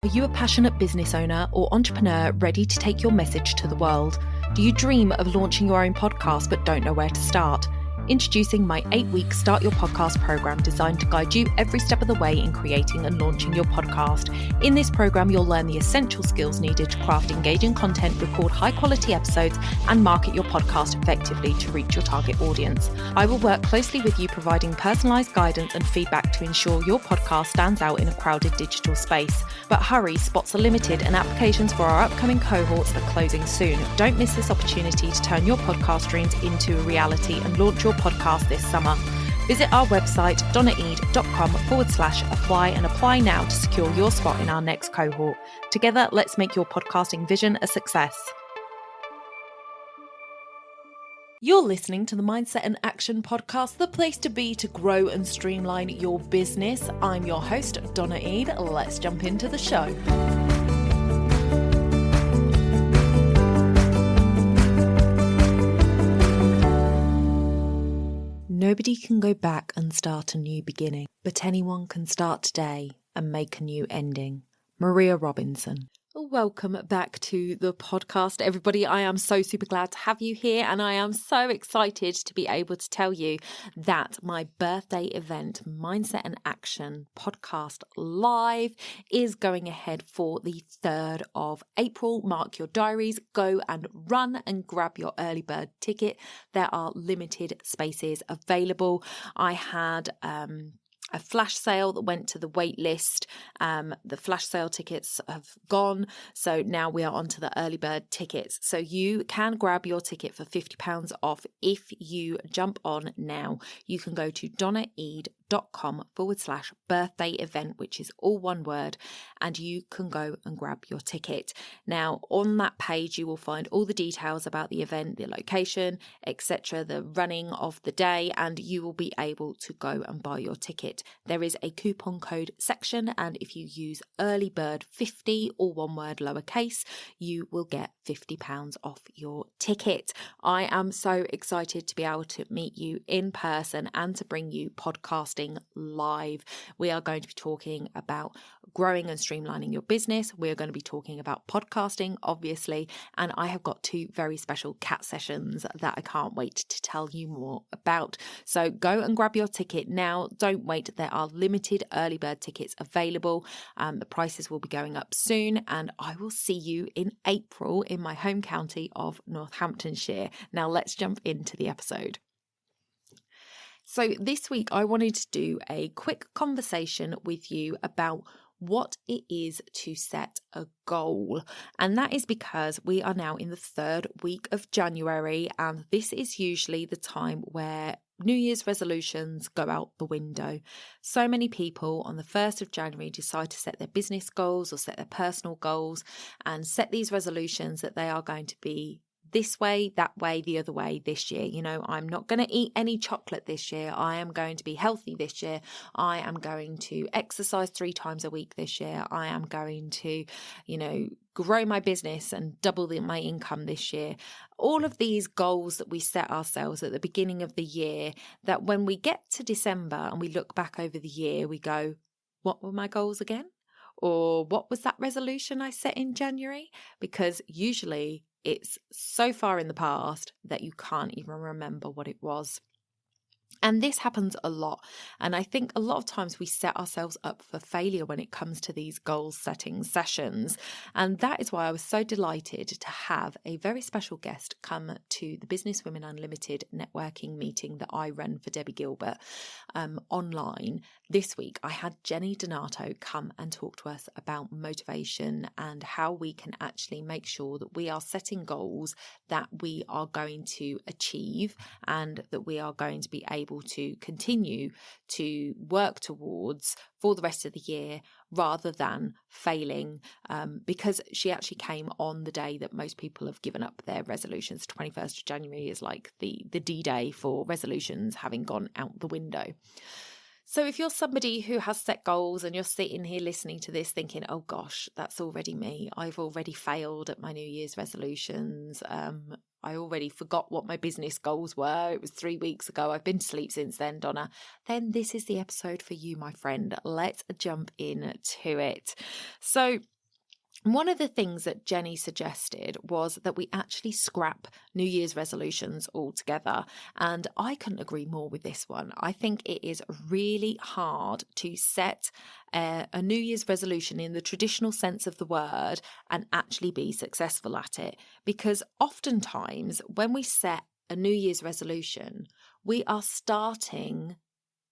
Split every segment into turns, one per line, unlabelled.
Are you a passionate business owner or entrepreneur ready to take your message to the world? Do you dream of launching your own podcast but don't know where to start? Introducing my 8-week Start Your Podcast program designed to guide you every step of the way in creating and launching your podcast. In this program, you'll learn the essential skills needed to craft engaging content, record high-quality episodes, and market your podcast effectively to reach your target audience. I will work closely with you, providing personalized guidance and feedback to ensure your podcast stands out in a crowded digital space. But hurry, spots are limited and applications for our upcoming cohorts are closing soon. Don't miss this opportunity to turn your podcast dreams into a reality and launch your podcast this summer. Visit our website, donnaeade.com/apply and apply now to secure your spot in our next cohort. Together, let's make your podcasting vision a success. You're listening to the Mindset and Action Podcast, the place to be to grow and streamline your business. I'm your host, Donna Eade. Let's jump into the show. Nobody can go back and start a new beginning, but anyone can start today and make a new ending. Maria Robinson. Welcome back to the podcast, everybody. I am so super glad to have you here, and I am so excited to be able to tell you that my birthday event, Mindset and Action Podcast Live, is going ahead for the 3rd of April. Mark your diaries, go and run and grab your early bird ticket. There are limited spaces available. I had a flash sale that went to the wait list. The flash sale tickets have gone, so now we are on to the early bird tickets. So you can grab your ticket for £50 off if you jump on now. You can go to donnaeade.com/birthday event, which is all one word, and you can go and grab your ticket. Now, on that page, you will find all the details about the event, the location, etc., the running of the day, and you will be able to go and buy your ticket. There is a coupon code section, and if you use early bird 50, all one word lowercase, you will get £50 off your ticket. I am so excited to be able to meet you in person and to bring you podcasting live. We are going to be talking about growing and streamlining your business. We're going to be talking about podcasting, obviously, and I have got 2 very special cat sessions that I can't wait to tell you more about. So go and grab your ticket now. Don't wait. There are limited early bird tickets available. The prices will be going up soon, and I will see you in April in my home county of Northamptonshire. Now let's jump into the episode. So this week I wanted to do a quick conversation with you about what it is to set a goal. And that is because we are now in the 3rd week of January, and this is usually the time where New Year's resolutions go out the window. So many people on the 1st of January decide to set their business goals or set their personal goals and set these resolutions that they are going to be this way, that way, the other way this year. You know, I'm not going to eat any chocolate this year. I am going to be healthy this year. I am going to exercise 3 times a week this year. I am going to, grow my business and double my income this year. All of these goals that we set ourselves at the beginning of the year, that when we get to December and we look back over the year, we go, what were my goals again? Or what was that resolution I set in January? Because usually it's so far in the past that you can't even remember what it was. And this happens a lot. And I think a lot of times we set ourselves up for failure when it comes to these goal setting sessions. And that is why I was so delighted to have a very special guest come to the Business Women Unlimited networking meeting that I run for Debbie Gilbert online. This week, I had Jenny Donato come and talk to us about motivation and how we can actually make sure that we are setting goals that we are going to achieve and that we are going to be able to continue to work towards for the rest of the year rather than failing, because she actually came on the day that most people have given up their resolutions. 21st of January is like the D-Day for resolutions having gone out the window. So if you're somebody who has set goals and you're sitting here listening to this thinking, oh gosh, that's already me. I've already failed at my New Year's resolutions. I already forgot what my business goals were. It was 3 weeks ago. I've been to sleep since then, Donna. Then this is the episode for you, my friend. Let's jump into it. So one of the things that Jenny suggested was that we actually scrap New Year's resolutions altogether. And I couldn't agree more with this one. I think it is really hard to set a New Year's resolution in the traditional sense of the word and actually be successful at it. Because oftentimes when we set a New Year's resolution, we are starting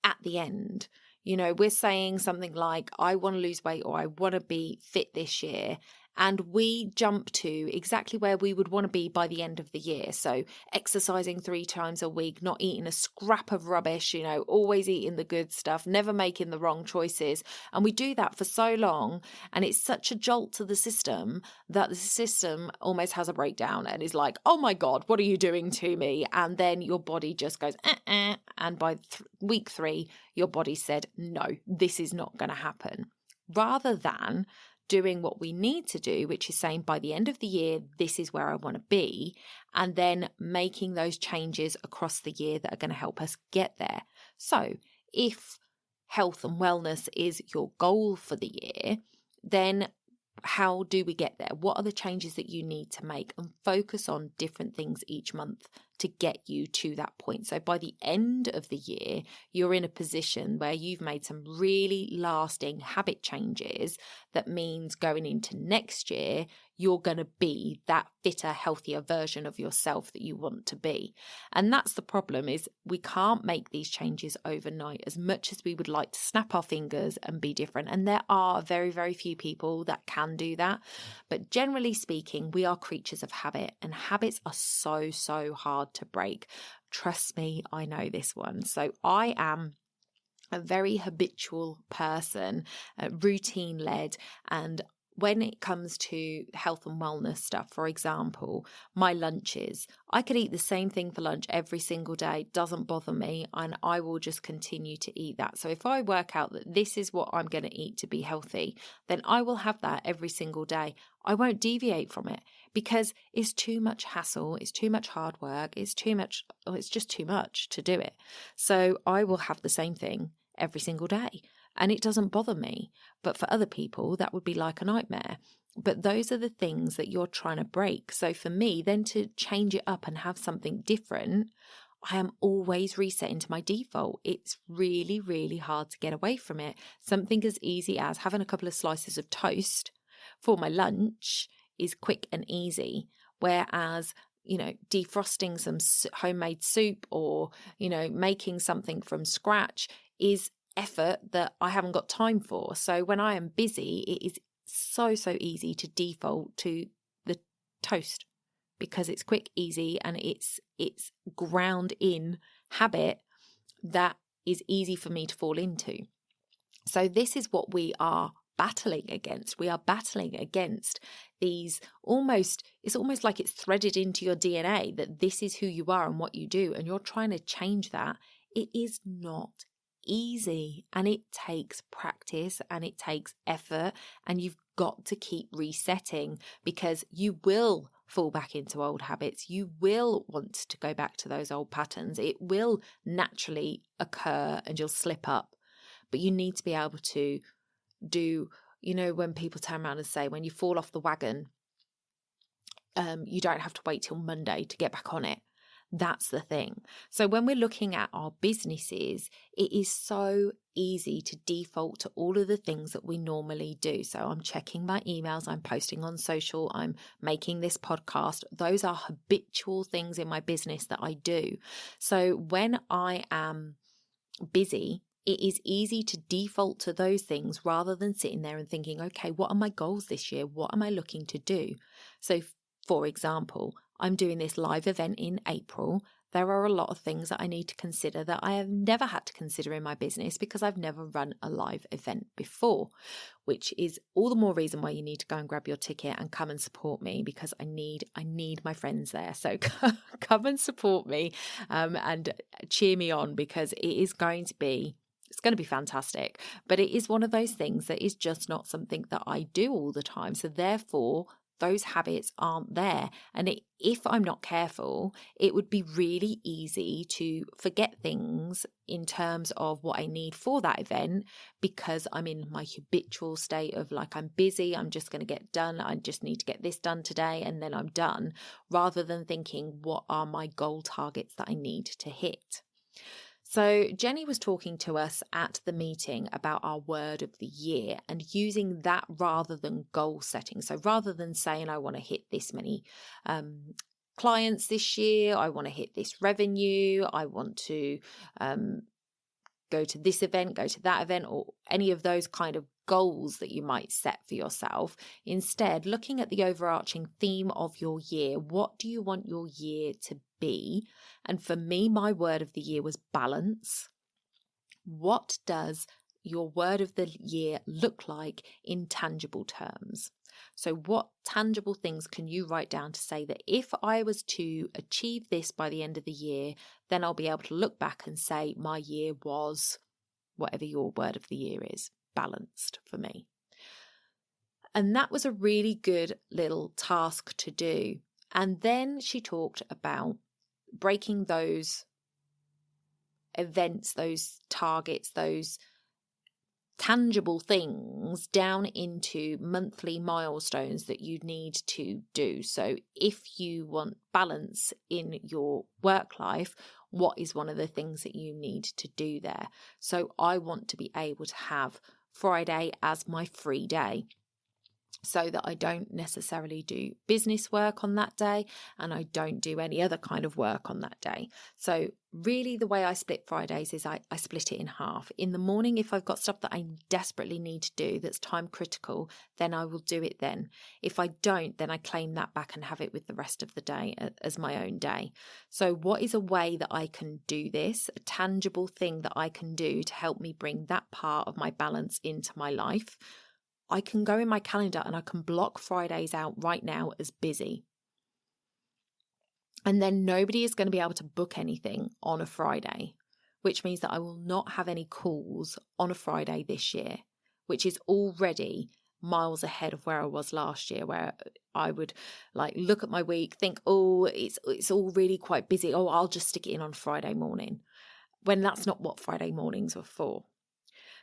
at the end. You know, we're saying something like, I want to lose weight or I want to be fit this year. And we jump to exactly where we would want to be by the end of the year. So exercising 3 times a week, not eating a scrap of rubbish, you know, always eating the good stuff, never making the wrong choices. And we do that for so long. And it's such a jolt to the system that the system almost has a breakdown and is like, oh my God, what are you doing to me? And then your body just goes, and by week 3, your body said, no, this is not going to happen. Rather than doing what we need to do, which is saying by the end of the year, this is where I want to be, and then making those changes across the year that are going to help us get there. So if health and wellness is your goal for the year, then how do we get there? What are the changes that you need to make? And focus on different things each month to get you to that point. So by the end of the year, you're in a position where you've made some really lasting habit changes. That means going into next year, you're going to be that fitter, healthier version of yourself that you want to be. And that's the problem, is we can't make these changes overnight as much as we would like to snap our fingers and be different. And there are very, very few people that can do that. But generally speaking, we are creatures of habit, and habits are so hard to break. Trust me, I know this one. So I am a very habitual person, routine led, and when it comes to health and wellness stuff, for example, my lunches, I could eat the same thing for lunch every single day, doesn't bother me, and I will just continue to eat that. So if I work out that this is what I'm going to eat to be healthy, then I will have that every single day. I won't deviate from it because it's too much hassle, it's too much hard work, it's just too much to do it. So I will have the same thing every single day. And it doesn't bother me. But for other people, that would be like a nightmare. But those are the things that you're trying to break. So for me, then to change it up and have something different, I am always resetting to my default. It's really, really hard to get away from it. Something as easy as having a couple of slices of toast for my lunch is quick and easy. Whereas, you know, defrosting some homemade soup or, you know, making something from scratch is effort that I haven't got time for. So when I am busy, it is so easy to default to the toast because it's quick, easy, and it's ground in habit that is easy for me to fall into. So this is what we are battling against. We are battling against these it's almost like it's threaded into your DNA that this is who you are and what you do, and you're trying to change that. It is not easy, and it takes practice and it takes effort, and you've got to keep resetting because you will fall back into old habits. You will want to go back to those old patterns. It will naturally occur and you'll slip up, but you need to be able to do, you know, when people turn around and say, when you fall off the wagon, you don't have to wait till Monday to get back on it. That's the thing. So when we're looking at our businesses, it is so easy to default to all of the things that we normally do. So I'm checking my emails, I'm posting on social, I'm making this podcast. Those are habitual things in my business that I do. So when I am busy, it is easy to default to those things rather than sitting there and thinking, okay, what are my goals this year? What am I looking to do? So for example, I'm doing this live event in April. There are a lot of things that I need to consider that I have never had to consider in my business because I've never run a live event before, which is all the more reason why you need to go and grab your ticket and come and support me, because I need my friends there. So come and support me and cheer me on, because it's going to be fantastic. But it is one of those things that is just not something that I do all the time. So therefore, those habits aren't there. And if I'm not careful, it would be really easy to forget things in terms of what I need for that event, because I'm in my habitual state of like, I'm busy, I'm just going to get done, I just need to get this done today and then I'm done, rather than thinking, what are my goal targets that I need to hit? So Jenny was talking to us at the meeting about our word of the year and using that rather than goal setting. So rather than saying, I want to hit this many clients this year, I want to hit this revenue, I want to go to this event, go to that event, or any of those kind of goals that you might set for yourself. Instead, looking at the overarching theme of your year, what do you want your year to be? And for me, my word of the year was balance. What does your word of the year look like in tangible terms? So what tangible things can you write down to say that if I was to achieve this by the end of the year, then I'll be able to look back and say my year was, whatever your word of the year is, balanced for me. And that was a really good little task to do. And then she talked about breaking those events, those targets, those tangible things down into monthly milestones that you need to do. So if you want balance in your work life, what is one of the things that you need to do there? So I want to be able to have Friday as my free day, so that I don't necessarily do business work on that day and I don't do any other kind of work on that day. So really the way I split Fridays is I split it in half. In the morning, if I've got stuff that I desperately need to do that's time critical, then I will do it then. If I don't, then I claim that back and have it with the rest of the day as my own day. So what is a way that I can do this, a tangible thing that I can do to help me bring that part of my balance into my life? I can go in my calendar and I can block Fridays out right now as busy. And then nobody is going to be able to book anything on a Friday, which means that I will not have any calls on a Friday this year, which is already miles ahead of where I was last year, where I would like look at my week, think, oh, it's all really quite busy. Oh, I'll just stick it in on Friday morning, when that's not what Friday mornings are for.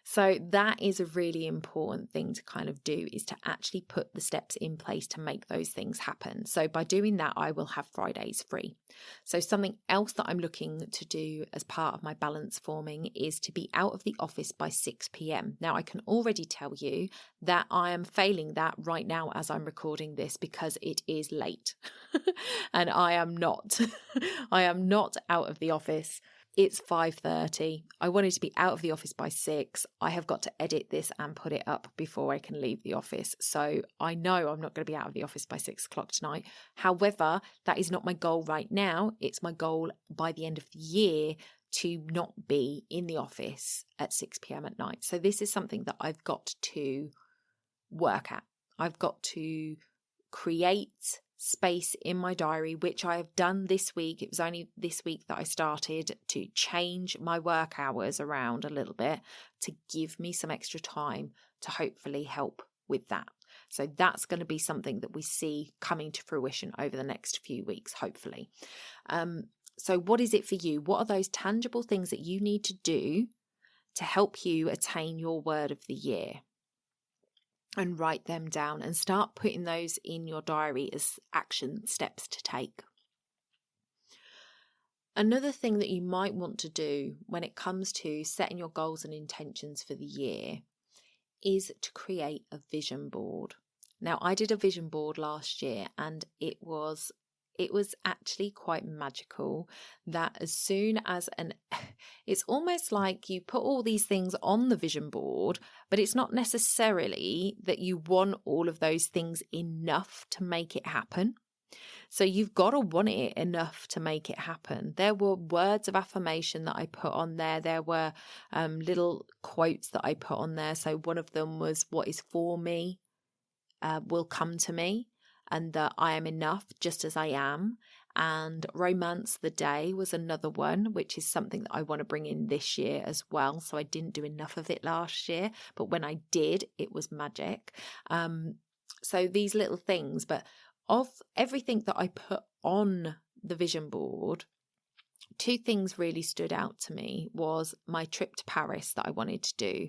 So that is a really important thing to kind of do, is to actually put the steps in place to make those things happen. So by doing that, I will have Fridays free. So something else that I'm looking to do as part of my balance forming is to be out of the office by 6 p.m. Now, I can already tell you that I am failing that right now as I'm recording this, because it is late and I am not out of the office. It's 5:30. I wanted to be out of the office by 6. I have got to edit this and put it up before I can leave the office. So I know I'm not going to be out of the office by 6 o'clock tonight. However, that is not my goal right now. It's my goal by the end of the year to not be in the office at 6 p.m. at night. So this is something that I've got to work at. I've got to create space in my diary, which I have done this week. It was only this week that I started to change my work hours around a little bit to give me some extra time to hopefully help with that. So that's going to be something that we see coming to fruition over the next few weeks, hopefully. So what is it for you? What are those tangible things that you need to do to help you attain your word of the year? And write them down and start putting those in your diary as action steps to take. Another thing that you might want to do when it comes to setting your goals and intentions for the year is to create a vision board. Now, I did a vision board last year and it was actually quite magical, that as soon as it's almost like you put all these things on the vision board, but it's not necessarily that you want all of those things enough to make it happen. So you've got to want it enough to make it happen. There were words of affirmation that I put on there. There were little quotes that I put on there. So one of them was, what is for me will come to me, and that I am enough just as I am. And romance the day was another one, which is something that I want to bring in this year as well. So I didn't do enough of it last year, but when I did, it was magic. So these little things, but of everything that I put on the vision board, 2 things really stood out to me was my trip to Paris that I wanted to do,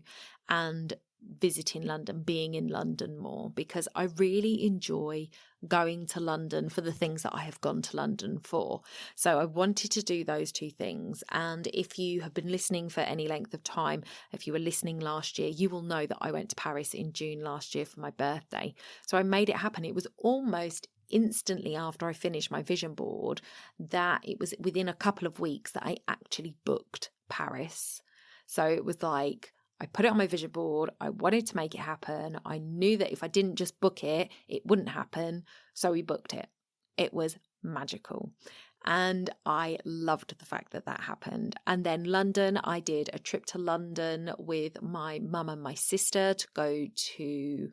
and visiting London, being in London more, because I really enjoy going to London for the things that I have gone to London for. So I wanted to do those 2 things. And if you have been listening for any length of time, if you were listening last year, you will know that I went to Paris in June last year for my birthday. So I made it happen. It was almost instantly after I finished my vision board that it was within a couple of weeks that I actually booked Paris. So it was like, I put it on my vision board. I wanted to make it happen. I knew that if I didn't just book it, it wouldn't happen. So we booked it. It was magical. And I loved the fact that that happened. And then London, I did a trip to London with my mum and my sister to go to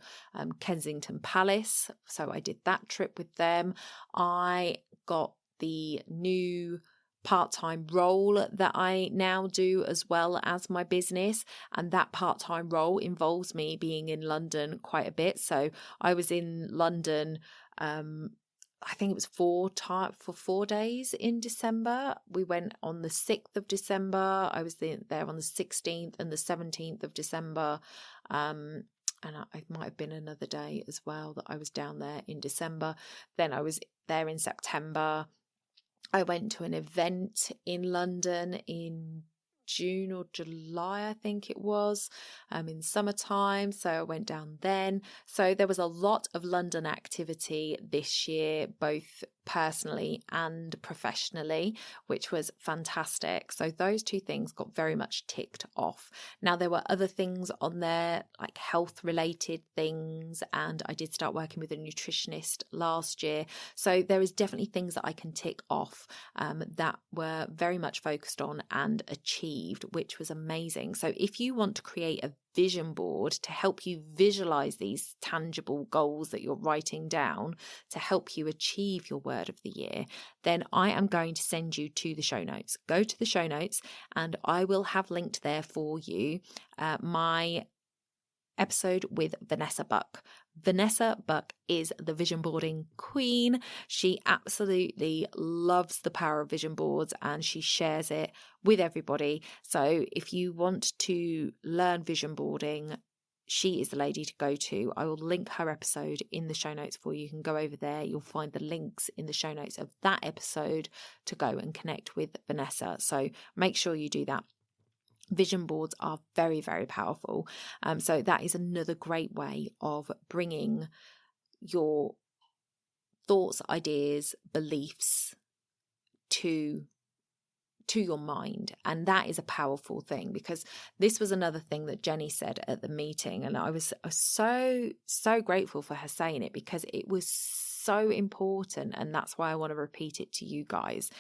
Kensington Palace. So I did that trip with them. I got the new part-time role that I now do as well as my business, and that part-time role involves me being in London quite a bit. So I was in London I think it was 4 days in December. We went on the 6th of December. I was there on the 16th and the 17th of December. And it might have been another day as well that I was down there in December. Then I was there in September. I went to an event in London in June or July, I think it was, in summertime. So I went down then. So there was a lot of London activity this year, both personally and professionally, which was fantastic. So those 2 things got very much ticked off. Now there were other things on there, like health related things, and I did start working with a nutritionist last year. So there is definitely things that I can tick off that were very much focused on and achieved, which was amazing. So if you want to create a vision board to help you visualize these tangible goals that you're writing down to help you achieve your word of the year, then I am going to send you to the show notes. Go to the show notes and I will have linked there for you my episode with Vanessa Buck. Vanessa Buck is the vision boarding queen. She absolutely loves the power of vision boards and she shares it with everybody. So if you want to learn vision boarding, she is the lady to go to. I will link her episode in the show notes for you. You can go over there. You'll find the links in the show notes of that episode to go and connect with Vanessa. So make sure you do that. Vision boards are very, very powerful. So that is another great way of bringing your thoughts, ideas, beliefs to your mind. And that is a powerful thing, because this was another thing that Jenny said at the meeting. And I was so grateful for her saying it, because it was so important. And that's why I want to repeat it to you guys,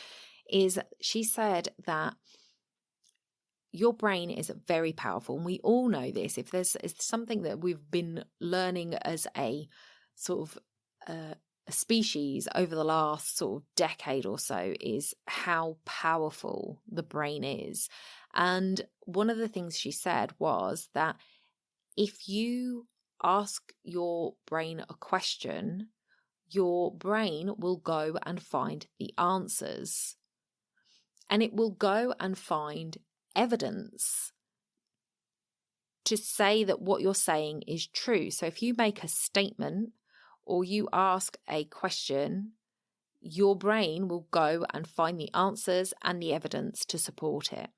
is she said that your brain is very powerful. And we all know this. If there's something that we've been learning as a sort of a species over the last sort of decade or so, is how powerful the brain is. And one of the things she said was that if you ask your brain a question, your brain will go and find the answers. And it will go and find evidence to say that what you're saying is true. So if you make a statement or you ask a question, your brain will go and find the answers and the evidence to support it.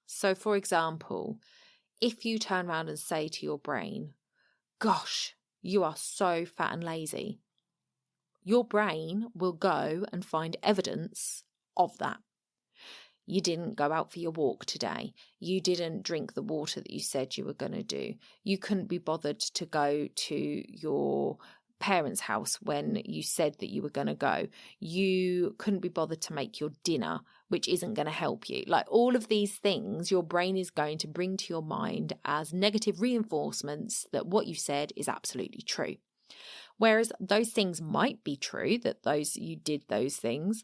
So for example, if you turn around and say to your brain, "Gosh, you are so fat and lazy," your brain will go and find evidence of that. You didn't go out for your walk today. You didn't drink the water that you said you were going to do. You couldn't be bothered to go to your parents' house when you said that you were going to go. You couldn't be bothered to make your dinner, which isn't going to help you. Like all of these things, your brain is going to bring to your mind as negative reinforcements that what you said is absolutely true. Whereas those things might be true, that you did those things.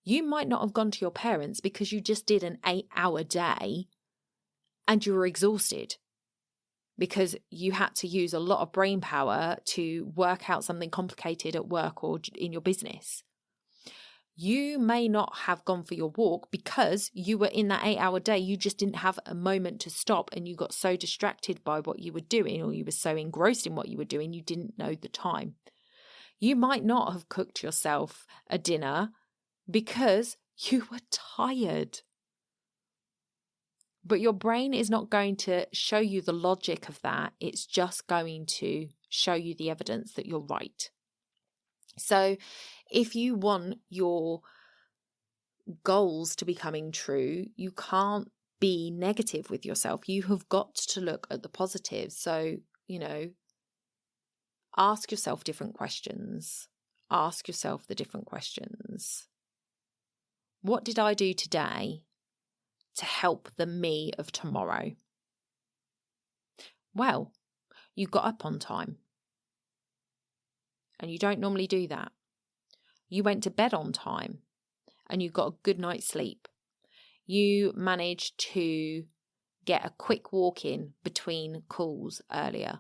You might not have gone to your parents because you just did an 8-hour day and you were exhausted. because you had to use a lot of brain power to work out something complicated at work or in your business. You may not have gone for your walk because you were in that 8-hour day. You just didn't have a moment to stop, and you got so distracted by what you were doing, or you were so engrossed in what you were doing, you didn't know the time. You might not have cooked yourself a dinner because you were tired. But your brain is not going to show you the logic of that. It's just going to show you the evidence that you're right. So if you want your goals to be coming true, you can't be negative with yourself. You have got to look at the positives. So, ask yourself different questions. Ask yourself the different questions. What did I do today to help the me of tomorrow? Well, you got up on time. And you don't normally do that. You went to bed on time and you got a good night's sleep. You managed to get a quick walk in between calls earlier.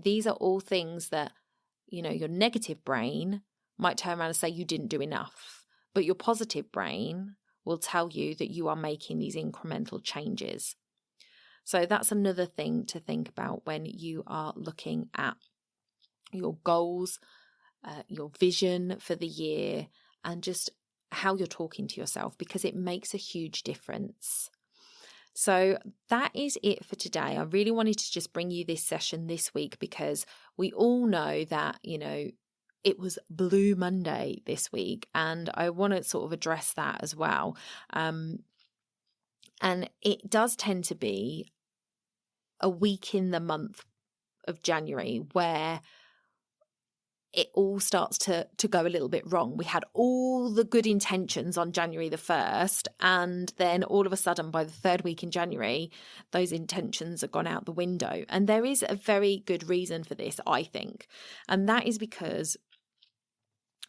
These are all things that, your negative brain might turn around and say you didn't do enough, but your positive brain will tell you that you are making these incremental changes. So that's another thing to think about when you are looking at your goals, your vision for the year, and just how you're talking to yourself, because it makes a huge difference. So that is it for today. I really wanted to just bring you this session this week because we all know that, it was Blue Monday this week, and I want to sort of address that as well. And it does tend to be a week in the month of January where it all starts to go a little bit wrong. We had all the good intentions on January the 1st, and then all of a sudden by the third week in January, those intentions have gone out the window. And there is a very good reason for this, I think. And that is because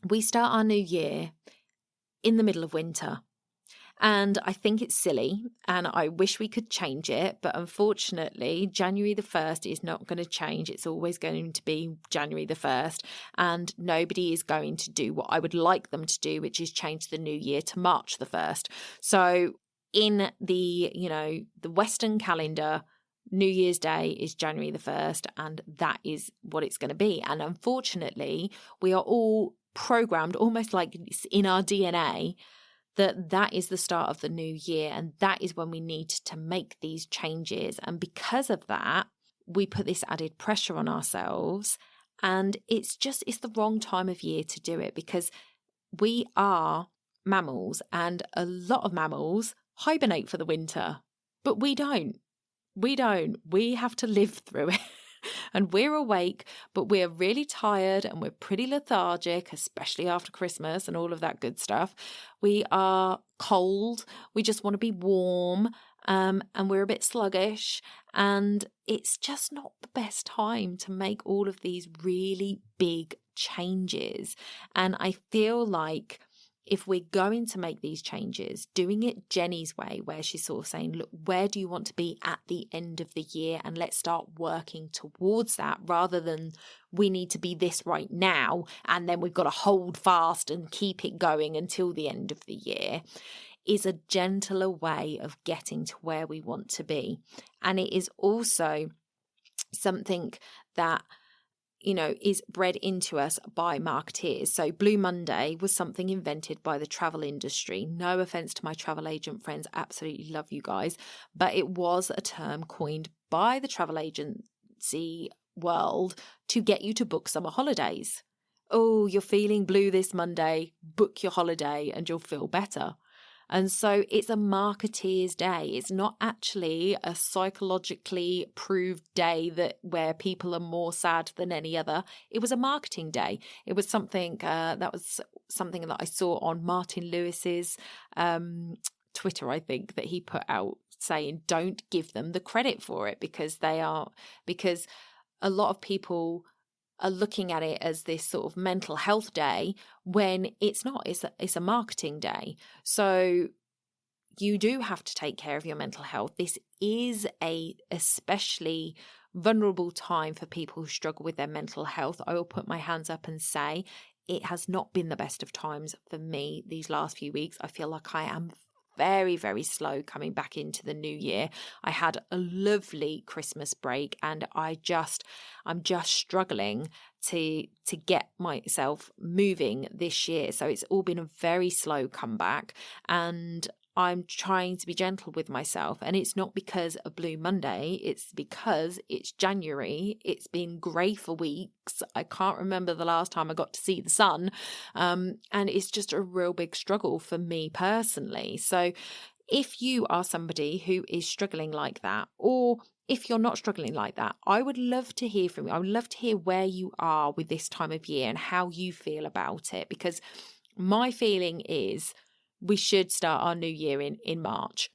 we start our new year in the middle of winter. And I think it's silly, and I wish we could change it. But unfortunately, January the 1st is not going to change. It's always going to be January the 1st. And nobody is going to do what I would like them to do, which is change the new year to March the 1st. So in the Western calendar, New Year's Day is January the 1st, and that is what it's going to be. And unfortunately, we are all programmed almost like it's in our DNA that is the start of the new year, and that is when we need to make these changes. And because of that, we put this added pressure on ourselves, and it's the wrong time of year to do it, because we are mammals, and a lot of mammals hibernate for the winter, but we don't. We have to live through it. And we're awake, but we're really tired and we're pretty lethargic, especially after Christmas and all of that good stuff. We are cold. We just want to be warm, and we're a bit sluggish. And it's just not the best time to make all of these really big changes. And I feel like if we're going to make these changes, doing it Jenny's way, where she's sort of saying, look, where do you want to be at the end of the year? And let's start working towards that, rather than we need to be this right now, and then we've got to hold fast and keep it going until the end of the year, is a gentler way of getting to where we want to be. And it is also something that is bred into us by marketeers. So Blue Monday was something invented by the travel industry. No offense to my travel agent friends, absolutely love you guys, but it was a term coined by the travel agency world to get you to book summer holidays. Oh, you're feeling blue this Monday, book your holiday and you'll feel better. And so it's a marketeer's day. It's not actually a psychologically proved day where people are more sad than any other. It was a marketing day. It was something that I saw on Martin Lewis's Twitter, I think, that he put out saying, don't give them the credit for it, because a lot of people are looking at it as this sort of mental health day when it's not. It's a marketing day. So, you do have to take care of your mental health. This is a especially vulnerable time for people who struggle with their mental health. I will put my hands up and say it has not been the best of times for me these last few weeks. I feel like I am very, very slow coming back into the new year. I had a lovely Christmas break and I'm just struggling to get myself moving this year. So it's all been a very slow comeback, and I'm trying to be gentle with myself. And it's not because of Blue Monday, it's because it's January. It's been grey for weeks. I can't remember the last time I got to see the sun. And it's just a real big struggle for me personally. So if you are somebody who is struggling like that, or if you're not struggling like that, I would love to hear from you. I would love to hear where you are with this time of year and how you feel about it, because my feeling is we should start our new year in March,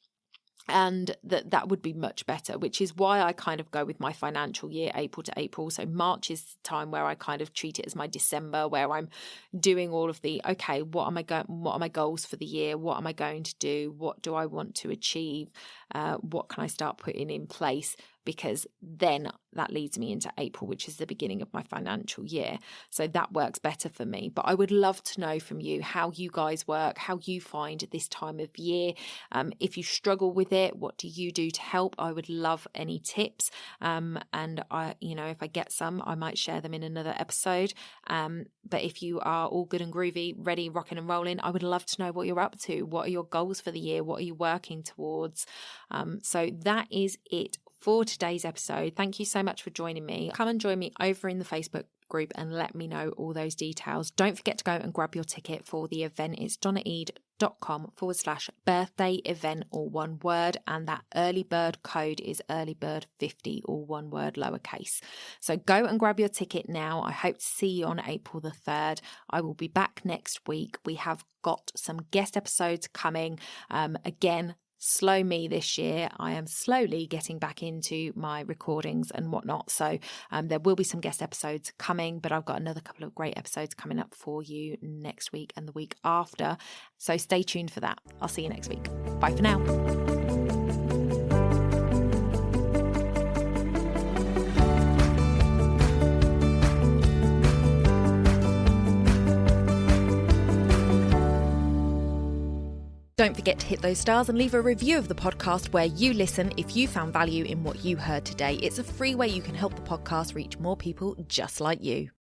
and that would be much better, which is why I kind of go with my financial year April to April. So March is the time where I kind of treat it as my December, where I'm doing all of the, okay, what are my goals for the year? What am I going to do? What do I want to achieve? What can I start putting in place? Because then that leads me into April, which is the beginning of my financial year. So that works better for me. But I would love to know from you how you guys work, how you find this time of year. If you struggle with it, what do you do to help? I would love any tips. And I, if I get some, I might share them in another episode. But if you are all good and groovy, ready, rocking and rolling, I would love to know what you're up to. What are your goals for the year? What are you working towards? So that is it for today's episode. Thank you so much for joining me. Come and join me over in the Facebook group and let me know all those details. Don't forget to go and grab your ticket for the event. It's donnaeade.com/birthday event, all one word, and that early bird code is earlybird50, all one word, lowercase. So go and grab your ticket now. I hope to see you on April the 3rd. I will be back next week. We have got some guest episodes coming. Again, slow me this year. I am slowly getting back into my recordings and whatnot. So there will be some guest episodes coming, but I've got another couple of great episodes coming up for you next week and the week after. So stay tuned for that. I'll see you next week. Bye for now. Don't forget to hit those stars and leave a review of the podcast where you listen if you found value in what you heard today. It's a free way you can help the podcast reach more people just like you.